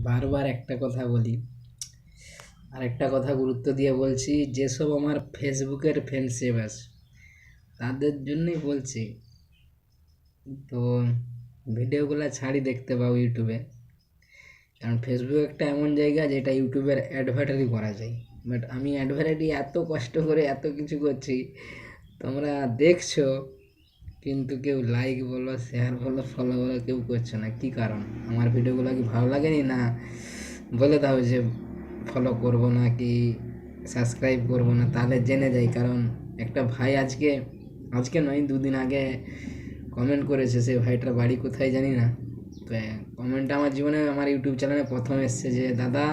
বারবার একটা কথা বলি, আর একটা কথা গুরুত্ব দিয়ে বলছি, যেসব আমার ফেসবুকের ফ্রেন্ডশিপ আছে তাদের জন্যই বলছি। তো ভিডিওগুলো ছাড়ি দেখতে পাও ইউটিউবে, কারণ ফেসবুক একটা এমন জায়গা যেটা ইউটিউবের অ্যাডভার্টারি করা যায়। বাট আমি অ্যাডভার্টারি এত কষ্ট করে এত কিছু করছি, তোমরা দেখছো, কিন্তু কেউ লাইক বলো, শেয়ার বলো, ফলো বলো কেউ করছে না। কি কারণ? আমার ভিডিওগুলো কি ভালো লাগেনি? না বলে দাও যে ফলো করবো না কি সাবস্ক্রাইব করবো না, তাহলে জেনে যাই। কারণ একটা ভাই আজকে আজকে নয়, দুদিন আগে কমেন্ট করেছে। সে ভাইটার বাড়ি কোথায় জানি না। তো কমেন্টটা আমার জীবনে, আমার ইউটিউব চ্যানেলে প্রথম এসছে যে দাদা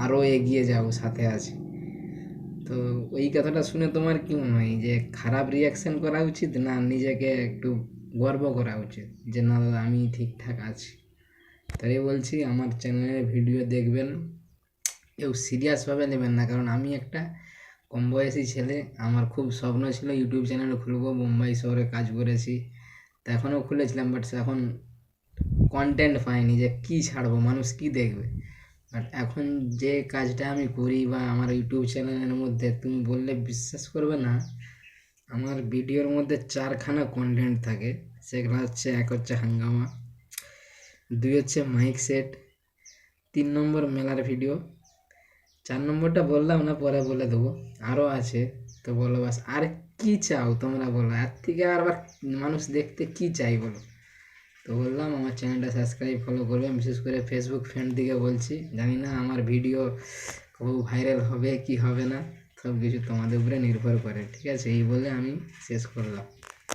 আরও এগিয়ে যাও, সাথে আছি। তো ওই কথাটা শুনে তোমার কি মনে হয়, যে খারাপ রিয়াকশন করা উচিত, না নিজেকে একটু গর্ব করা উচিত যে না দাদা আমি ঠিকঠাক আছি? তাই বলছি, আমার চ্যানেলের ভিডিও দেখবেন, কেউ সিরিয়াসভাবে নেবেন না। কারণ আমি একটা কম বয়সী ছেলে, আমার খুব স্বপ্ন ছিল ইউটিউব চ্যানেল খুলবো। মুম্বাই শহরে কাজ করেছি, তা এখনও খুলেছিলাম, বাট এখন কন্টেন্ট পাইনি যে কী ছাড়বো, মানুষ কী দেখবে। বাট এখন যে কাজটা আমি করি বা আমার ইউটিউব চ্যানেলের মধ্যে, তুমি বললে বিশ্বাস করবে না, আমার ভিডিওর মধ্যে চারখানা কন্টেন্ট থাকে। সেগুলো হচ্ছে, এক হচ্ছে হাঙ্গামা, দুই হচ্ছে মাইক সেট, 3 নম্বর মেলার ভিডিও, 4 নম্বরটা বললাম না, পরে বলে দেবো। আরও আছে, তো বলো বাস আর কি চাও তোমরা, বলো এর থেকে আর আবার মানুষ দেখতে কি চাই বলো। তো বললাম আমার চ্যানেলটা সাবস্ক্রাইব ফলো করবেন, বিশেষ করে ফেসবুক ফ্রেন্ড দিকে বলছি। জানি না আমার ভিডিও খুব ভাইরাল হবে কি হবে না, সব কিছু তোমাদের উপরে নির্ভর করে। ঠিক আছে, এই বলে আমি শেষ করলাম।